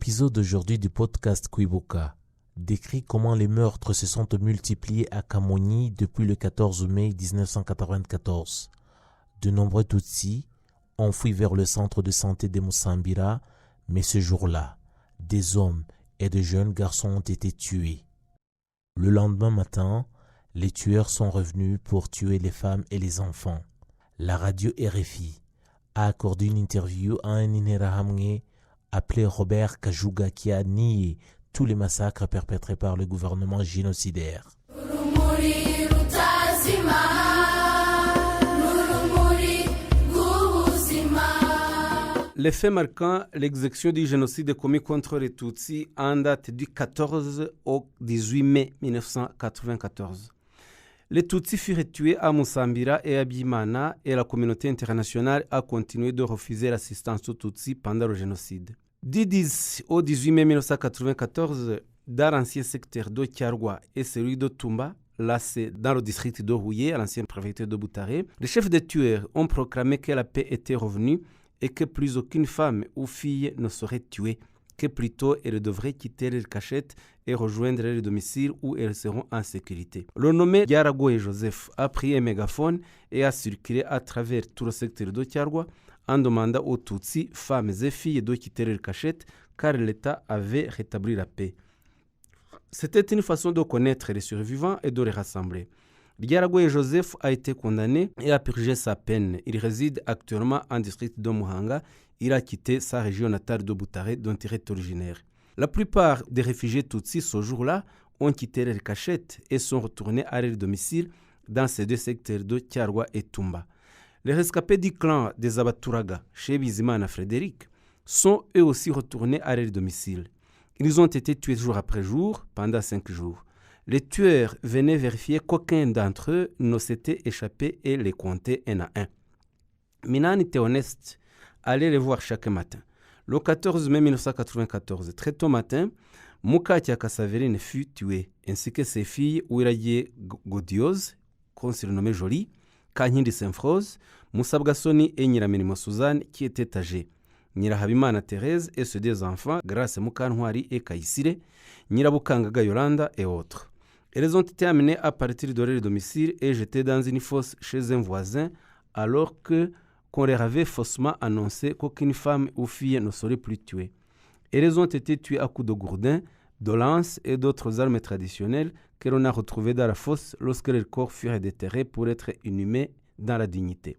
L'épisode d'aujourd'hui du podcast Kwibuka décrit comment les meurtres se sont multipliés à Kamonyi depuis le 14 mai 1994. De nombreux Tutsis ont fui vers le centre de santé de Musambira, mais ce jour-là, des hommes et de jeunes garçons ont été tués. Le lendemain matin, les tueurs sont revenus pour tuer les femmes et les enfants. La radio RFI a accordé une interview à un Interahamwe appelé Robert Kajuga qui a nié tous les massacres perpétrés par le gouvernement génocidaire. Les faits marquant l'exécution du génocide commis contre les Tutsis en date du 14 au 18 mai 1994. Les Tutsis furent tués à Musambira et à Bimana et la communauté internationale a continué de refuser l'assistance aux Tutsis pendant le génocide. Du 10 au 18 mai 1994, dans l'ancien secteur de Kiarwa et celui de Tumba, là c'est dans le district de Houye, à l'ancienne préfecture de Boutaré, les chefs des tueurs ont proclamé que la paix était revenue et que plus aucune femme ou fille ne serait tuée, que plutôt elles devraient quitter leur cachette et rejoindre leur domicile où elles seront en sécurité. Le nommé Yarago et Joseph a pris un mégaphone et a circulé à travers tout le secteur de Kiarwa en demandant aux Tutsis, femmes et filles de quitter leur cachette car l'État avait rétabli la paix. C'était une façon de connaître les survivants et de les rassembler. Yarago et Joseph a été condamné et a purgé sa peine. Il réside actuellement en district de Muhanga. Il a quitté sa région natale de Boutaré, dont il est originaire. La plupart des réfugiés Tutsis ce jour-là ont quitté leur cachette et sont retournés à leur domicile dans ces deux secteurs de Kiarwa et Tumba. Les rescapés du clan des Abaturaga, chez Bizimana Frédéric, sont eux aussi retournés à leur domicile. Ils ont été tués jour après jour pendant 5 jours. Les tueurs venaient vérifier qu'aucun d'entre eux ne s'était échappé et les compter un à un. Minani était honnête, allait les voir chaque matin. Le 14 mai 1994, très tôt matin, Mukatia Kasaverine fut tué, ainsi que ses filles Uiraye Godiose, qu'on surnommait Jolie, Kankindi Saint-Froze, Musabgasoni et Nyiramirimo Suzanne, qui étaient âgés. Nyirahabimana Thérèse et ses deux enfants, Grace Mukantwari et Kayisire, Nyirabukangaga Yolanda et autres. Elles ont été amenées à partir de leur domicile et jetées dans une fosse chez un voisin, alors qu'on leur avait faussement annoncé qu'aucune femme ou fille ne serait plus tuée. Elles ont été tuées à coups de gourdin, de lance et d'autres armes traditionnelles que l'on a retrouvées dans la fosse lorsque leurs corps furent déterrés pour être inhumés dans la dignité.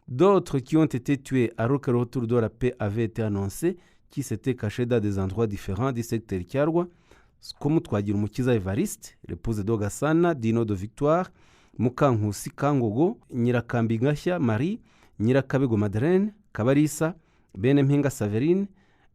D'autres qui ont été tués alors que le retour de la paix avait été annoncé, qui s'étaient cachés dans des endroits différents du secteur Kiarwa, comme Twagirumukiza Evariste, l'épouse d'Ogasana, Dino de Victoire, Mukankusi Kangogo, Nyirakambingashya Marie, Nyirakabego Madeleine, Kabarisa, Benempinga Saverine,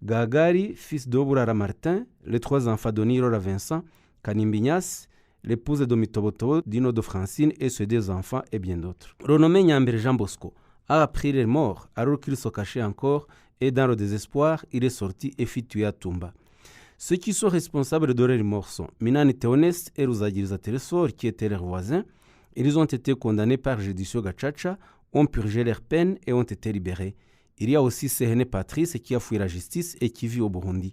Gagari, fils d'Oburara Martin, les 3 enfants de Nirora Vincent, Kanimbignas, l'épouse de Mitoboto, Dino de Francine et ses 2 enfants et bien d'autres. Renommé Nyambere Jean Bosco a appris les morts alors qu'il se cachait encore et dans le désespoir, il est sorti et fut tué à Tumba. Ceux qui sont responsables de leurs morts sont Minani Théoneste et Ruzagiriza Télésor, qui étaient leurs voisins. Ils ont été condamnés par Judiciaire Gachacha, ont purgé leur peine et ont été libérés. Il y a aussi Sehene Patrice qui a fui la justice et qui vit au Burundi.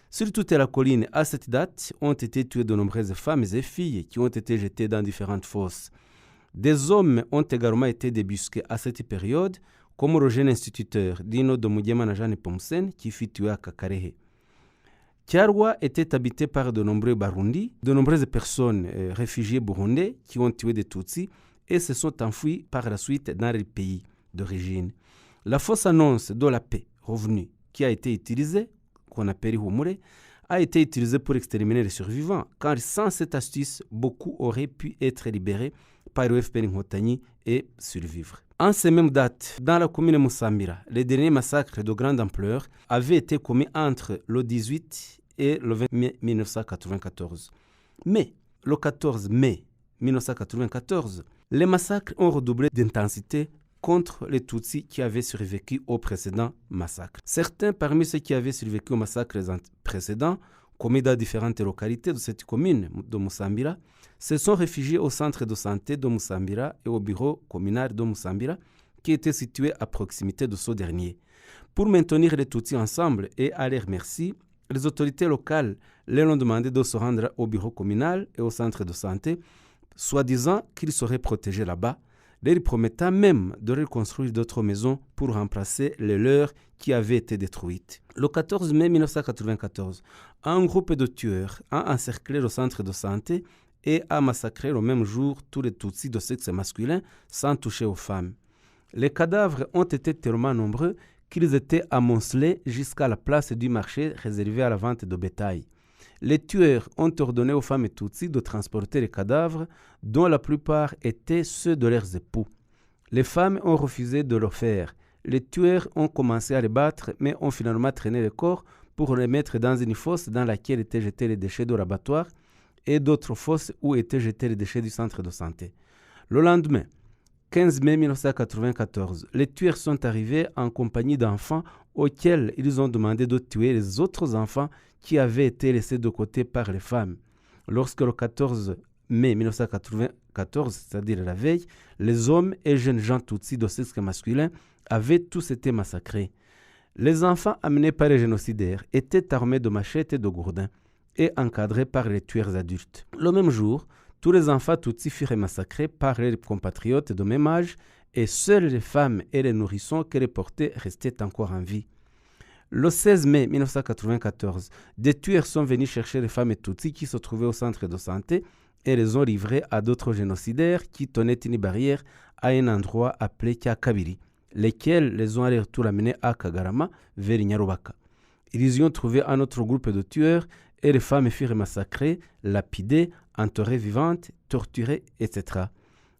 Sur toute la colline, à cette date, ont été tuées de nombreuses femmes et filles qui ont été jetées dans différentes fosses. Des hommes ont également été débusqués à cette période, comme le jeune instituteur Dino de Mugemana Jeanne Pomsen qui fut tué à Kakarehe. Kiarwa était habité par de nombreux Barundi, de nombreuses personnes réfugiées burundais qui ont tué des Tutsis et se sont enfouis par la suite dans les pays d'origine. La fausse annonce de la paix revenue qui a été utilisée, qu'on appelle Humure, a été utilisée pour exterminer les survivants, car sans cette astuce, beaucoup auraient pu être libérés par le FPN Nkotani et survivre. En ces mêmes dates, dans la commune de Musambira, les derniers massacres de grande ampleur avaient été commis entre le 18 et le 20 mai 1994. Mais le 14 mai 1994, les massacres ont redoublé d'intensité contre les Tutsis qui avaient survécu au précédent massacre. Certains parmi ceux qui avaient survécu au massacre précédent, commis dans différentes localités de cette commune de Musambira, se sont réfugiés au centre de santé de Musambira et au bureau communal de Musambira, qui était situé à proximité de ce dernier. Pour maintenir les Tutsis ensemble et à leur merci, Les autorités locales leur ont demandé de se rendre au bureau communal et au centre de santé, soi-disant qu'ils seraient protégés là-bas, leur promettant même de reconstruire d'autres maisons pour remplacer les leurs qui avaient été détruites. Le 14 mai 1994, un groupe de tueurs a encerclé le centre de santé et a massacré le même jour tous les Tutsis de sexe masculin sans toucher aux femmes. Les cadavres ont été tellement nombreux qu'ils étaient amoncelés jusqu'à la place du marché réservée à la vente de bétail. Les tueurs ont ordonné aux femmes Tutsis de transporter les cadavres, dont la plupart étaient ceux de leurs époux. Les femmes ont refusé de le faire. Les tueurs ont commencé à les battre, mais ont finalement traîné les corps pour les mettre dans une fosse dans laquelle étaient jetés les déchets de l'abattoir et d'autres fosses où étaient jetés les déchets du centre de santé. Le lendemain, 15 mai 1994, les tueurs sont arrivés en compagnie d'enfants auxquels ils ont demandé de tuer les autres enfants qui avaient été laissés de côté par les femmes. Lorsque le 14 mai 1994, c'est-à-dire la veille, les hommes et jeunes gens Tutsis de sexe masculin avaient tous été massacrés. Les enfants amenés par les génocidaires étaient armés de machettes et de gourdins et encadrés par les tueurs adultes. Le même jour, tous les enfants Tutsis furent massacrés par leurs compatriotes de même âge et seules les femmes et les nourrissons qui les portaient restaient encore en vie. Le 16 mai 1994, des tueurs sont venus chercher les femmes Tutsis qui se trouvaient au centre de santé et les ont livrées à d'autres génocidaires qui tenaient une barrière à un endroit appelé Kiakabiri, lesquels les ont aller-retour amenés à Kagarama vers Nyarubaka. Ils y ont trouvé un autre groupe de tueurs et les femmes furent massacrées, lapidées, enterrées vivantes, torturées, etc.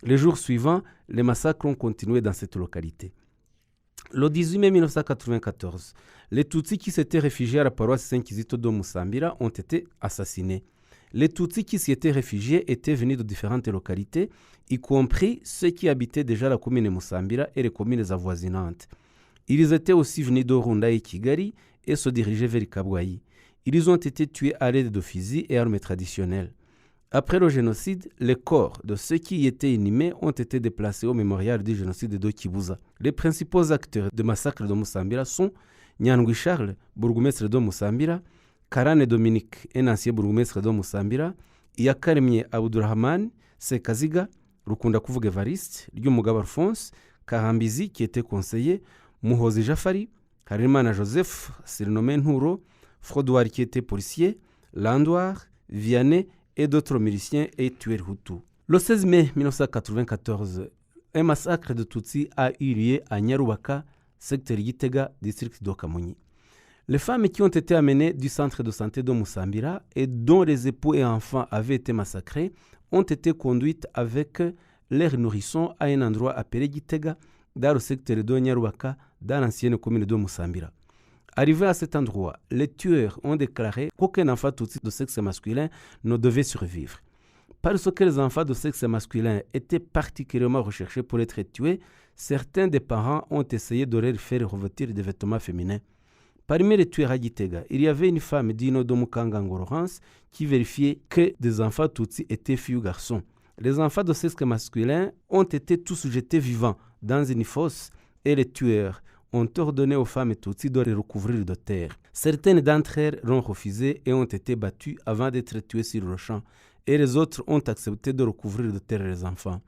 Les jours suivants, les massacres ont continué dans cette localité. Le 18 mai 1994, les Tutsis qui s'étaient réfugiés à la paroisse Saint-Kizito de Musambira ont été assassinés. Les Tutsis qui s'y étaient réfugiés étaient venus de différentes localités, y compris ceux qui habitaient déjà la commune de Musambira et les communes avoisinantes. Ils étaient aussi venus de Runda et Kigali et se dirigeaient vers Kabwayi. Ils ont été tués à l'aide de fusils et armes traditionnelles. Après le génocide, les corps de ceux qui y étaient inhumés ont été déplacés au mémorial du génocide de Kibuza. Les principaux acteurs du massacre de Musambira sont Nyandwi Charles, bourgmestre de Musambira, Karane Dominique, un ancien bourgmestre de Musambira, Iyakaremye Abdurrahman, Sekaziga, Rukunda Kuvuga Evariste, Ryumugabo Alphonse, Karambizi qui était conseiller, Muhozi Jafari, Harimana Joseph, surnommé Nturo, Frodouard qui était policier, Landouar, Vianney et d'autres miliciens et tueurs Hutus. Le 16 mai 1994, un massacre de Tutsis a eu lieu à Nyarubaka, secteur Gitega, district de Kamonyi. Les femmes qui ont été amenées du centre de santé de Musambira et dont les époux et enfants avaient été massacrés ont été conduites avec leurs nourrissons à un endroit appelé Gitega, dans le secteur de Nyarubaka, dans l'ancienne commune de Musambira. Arrivés à cet endroit, les tueurs ont déclaré qu'aucun enfant Tutsi de sexe masculin ne devait survivre. Parce que les enfants de sexe masculin étaient particulièrement recherchés pour être tués, certains des parents ont essayé de leur faire revêtir des vêtements féminins. Parmi les tueurs à Gitega, il y avait une femme Dino Domukanga Ngororance qui vérifiait que des enfants Tutsi étaient filles ou garçons. Les enfants de sexe masculin ont été tous jetés vivants dans une fosse et les tueurs ont ordonné aux femmes Tutsis de les recouvrir de terre. Certaines d'entre elles l'ont refusé et ont été battues avant d'être tuées sur le champ, et les autres ont accepté de recouvrir de terre les enfants.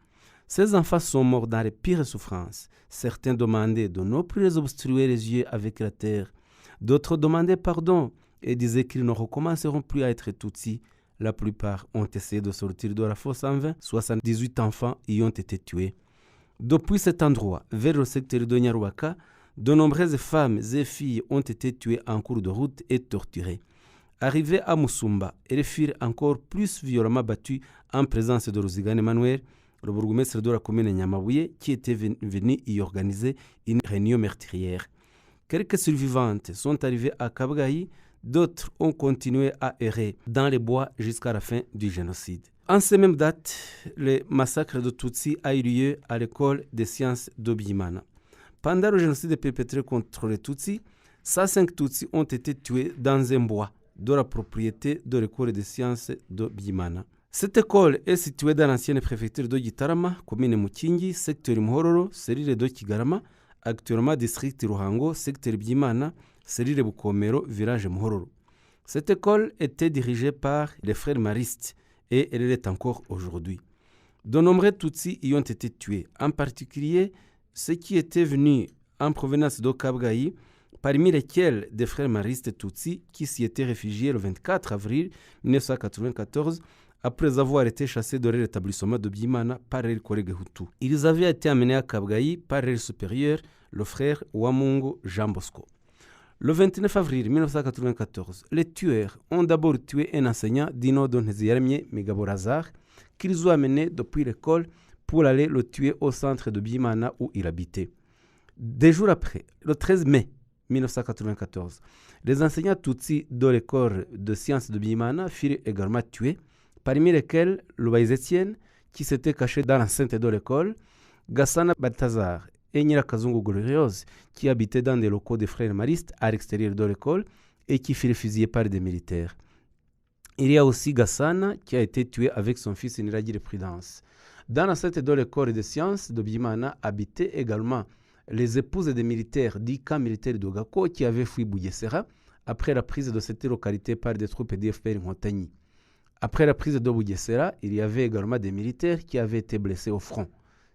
Ces enfants sont morts dans les pires souffrances. Certains demandaient de ne plus les obstruer les yeux avec la terre. D'autres demandaient pardon et disaient qu'ils ne recommenceront plus à être Tutsis. La plupart ont essayé de sortir de la fosse en vain. 78 enfants y ont été tués. Depuis cet endroit, vers le secteur de Nyarubaka, de nombreuses femmes et filles ont été tuées en cours de route et torturées. Arrivées à Musumba, elles furent encore plus violemment battues en présence de Ruzigane Emmanuel, le bourgmestre de la commune de Nyamabuye, qui était venu y organiser une réunion meurtrière. Quelques survivantes sont arrivées à Kabgayi, d'autres ont continué à errer dans les bois jusqu'à la fin du génocide. En ces mêmes dates, le massacre de Tutsis a eu lieu à l'école des sciences de Byimana. Pendant le génocide perpétré contre les Tutsis, 105 Tutsis ont été tués dans un bois de la propriété de l'école des sciences de Byimana. Cette école est située dans l'ancienne préfecture de Gitarama, commune Mukingi, secteur Muhororo, selile de Kigarama, actuellement district Ruhango, secteur Byimana, selile Bukomero, village Muhororo. Cette école était dirigée par les frères maristes et elle l'est encore aujourd'hui. De nombreux Tutsis y ont été tués, en particulier ceux qui étaient venus en provenance d'Okabgayi, parmi lesquels des frères maristes Tutsis qui s'y étaient réfugiés le 24 avril 1994 après avoir été chassés de leur établissement de Biimana par leurs collègues Hutus. Ils avaient été amenés à Kabgayi par leur supérieur, le frère Wamungu Jean Bosco. Le 29 avril 1994, les tueurs ont d'abord tué un enseignant d'Inodo Nteziyaremye Migaborazar qu'ils ont amené depuis l'école pour aller le tuer au centre de Biimana où il habitait. Des jours après, le 13 mai 1994, les enseignants Tutsis de l'école de sciences de Biimana furent également tués, parmi lesquels Loubaïs Etienne, qui s'était caché dans l'enceinte de l'école, Gassana Balthazar et Nyirakazungu Gloriose, qui habitaient dans des locaux des frères maristes à l'extérieur de l'école et qui furent fusillés par des militaires. Il y a aussi Gassana qui a été tué avec son fils Niragire Prudence. Dans l'enceinte de l'école de sciences de Biimana habitaient également les épouses des militaires du camp militaire de Gako qui avaient fui Bouguessera après la prise de cette localité par des troupes d'IFPR Montagny. Après la prise de Bouguessera, il y avait également des militaires qui avaient été blessés au front.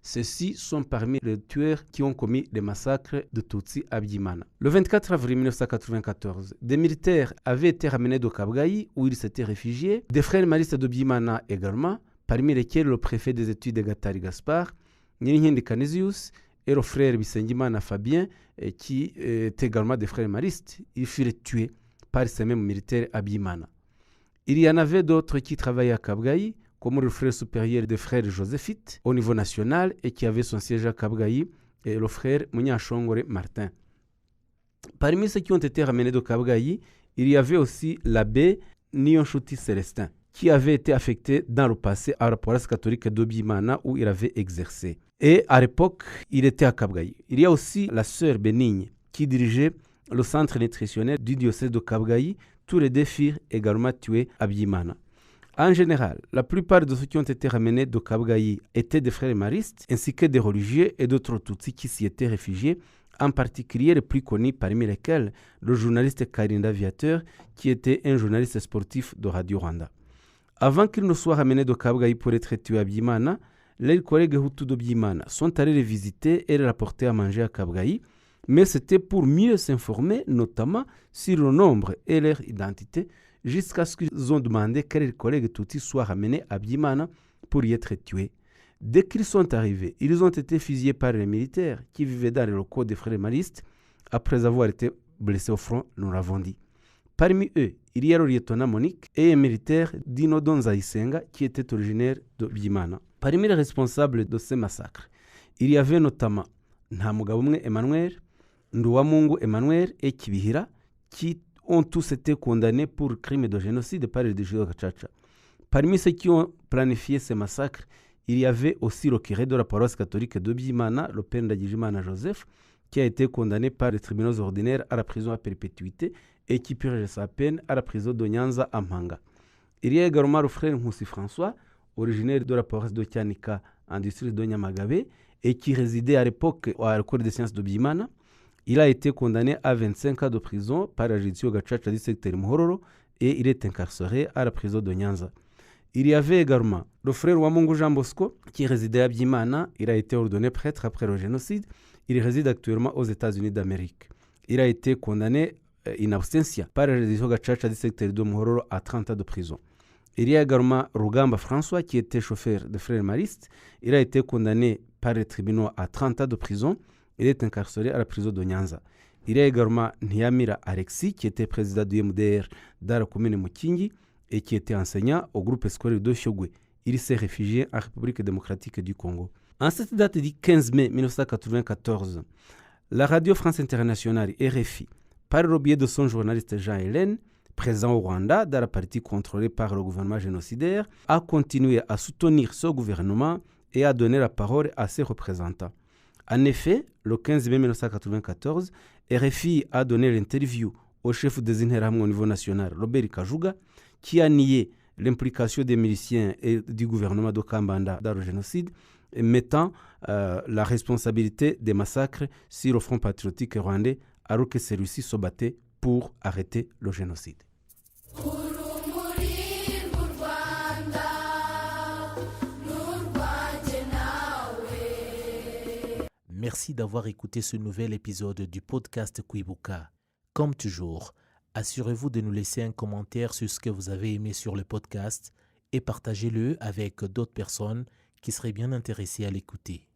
Ceux-ci sont parmi les tueurs qui ont commis les massacres de Tutsis à Biimana. Le 24 avril 1994, des militaires avaient été ramenés de Kabgayi où ils s'étaient réfugiés, des frères maristes de Biimana également, parmi lesquels le préfet des études de Gatari Gaspard, Nyirinkindi Canisius et le frère Bisengimana Fabien, qui étaient également des frères maristes. Ils furent tués par ces mêmes militaires à Biimana. Il y en avait d'autres qui travaillaient à Kabgayi, comme le frère supérieur des frères Joséphite au niveau national et qui avait son siège à Kabgayi, et le frère Munyashongore Martin. Parmi ceux qui ont été ramenés de Kabgayi, il y avait aussi l'abbé Niyonshuti Célestin, qui avait été affecté dans le passé à la paroisse catholique de Biimana où il avait exercé. Et à l'époque, il était à Kabgayi. Il y a aussi la sœur Bénigne qui dirigeait le centre nutritionnel du diocèse de Kabgayi. Tous les deux furent également tués à Biimana. En général, la plupart de ceux qui ont été ramenés de Kabgayi étaient des frères maristes, ainsi que des religieux et d'autres Tutsis qui s'y étaient réfugiés, en particulier les plus connus parmi lesquels le journaliste Karinda Viateur, qui était un journaliste sportif de Radio Rwanda. Avant qu'ils ne soient ramenés de Kabgayi pour être tués à Biimana, les collègues Hutus de Biimana sont allés les visiter et les rapporter à manger à Kabgayi, mais c'était pour mieux s'informer, notamment sur le nombre et leur identité, jusqu'à ce qu'ils ont demandé que les collègues Tutsis soient ramenés à Biimana pour y être tués. Dès qu'ils sont arrivés, ils ont été fusillés par les militaires qui vivaient dans les locaux des frères maristes après avoir été blessés au front, nous l'avons dit. Parmi eux, il y a le lieutenant Monique et un militaire Dinodo Nzayisenga qui était originaire de Biimana. Parmi les responsables de ces massacres, il y avait notamment Ntamugabumwe Emmanuel, Nduwamungu Emmanuel et Kibihira qui ont tous été condamnés pour crimes de génocide par le District de Gacaca. Parmi ceux qui ont planifié ces massacres, il y avait aussi le curé de la paroisse catholique de Biimana, le père Ndagijimana Joseph, qui a été condamné par les tribunaux ordinaires à la prison à perpétuité et qui purge sa peine à la prison de Nyanza à Mpanga. Il y a également le frère Nkusi François, originaire de la paroisse de Kianika en district de Nyamagabe et qui résidait à l'époque à l'école des sciences de Biimana. Il a été condamné à 25 ans de prison par la judiciaire Gacaca du secteur Muhororo et il est incarcéré à la prison de Nyanza. Il y avait également le frère Wamungu Jean Bosco qui résidait à Biimana. Il a été ordonné prêtre après le génocide. Il réside actuellement aux États-Unis d'Amérique. Il a été condamné in absentia par la judiciaire Gacaca du secteur de Muhororo à 30 ans de prison. Il y a également Rugamba François qui était chauffeur de frères maristes. Il a été condamné par les tribunaux à 30 ans de prison. Il est incarcéré à la prison de Nyanza. Il y a également Ntiyamira Alexis, qui était président du MDR dans la commune de Mukingi et qui était enseignant au groupe scolaire de Shogwe. Il s'est réfugié en République démocratique du Congo. En cette date du 15 mai 1994, la radio France Internationale RFI, par le biais de son journaliste Jean Hélène, présent au Rwanda dans la partie contrôlée par le gouvernement génocidaire, a continué à soutenir ce gouvernement et à donner la parole à ses représentants. En effet, le 15 mai 1994, RFI a donné l'interview au chef des Interahamwe au niveau national, Robert Kajuga, qui a nié l'implication des miliciens et du gouvernement de Kambanda dans le génocide, mettant la responsabilité des massacres sur le front patriotique rwandais, alors que celui-ci se battait pour arrêter le génocide. Merci d'avoir écouté ce nouvel épisode du podcast Kwibuka. Comme toujours, assurez-vous de nous laisser un commentaire sur ce que vous avez aimé sur le podcast et partagez-le avec d'autres personnes qui seraient bien intéressées à l'écouter.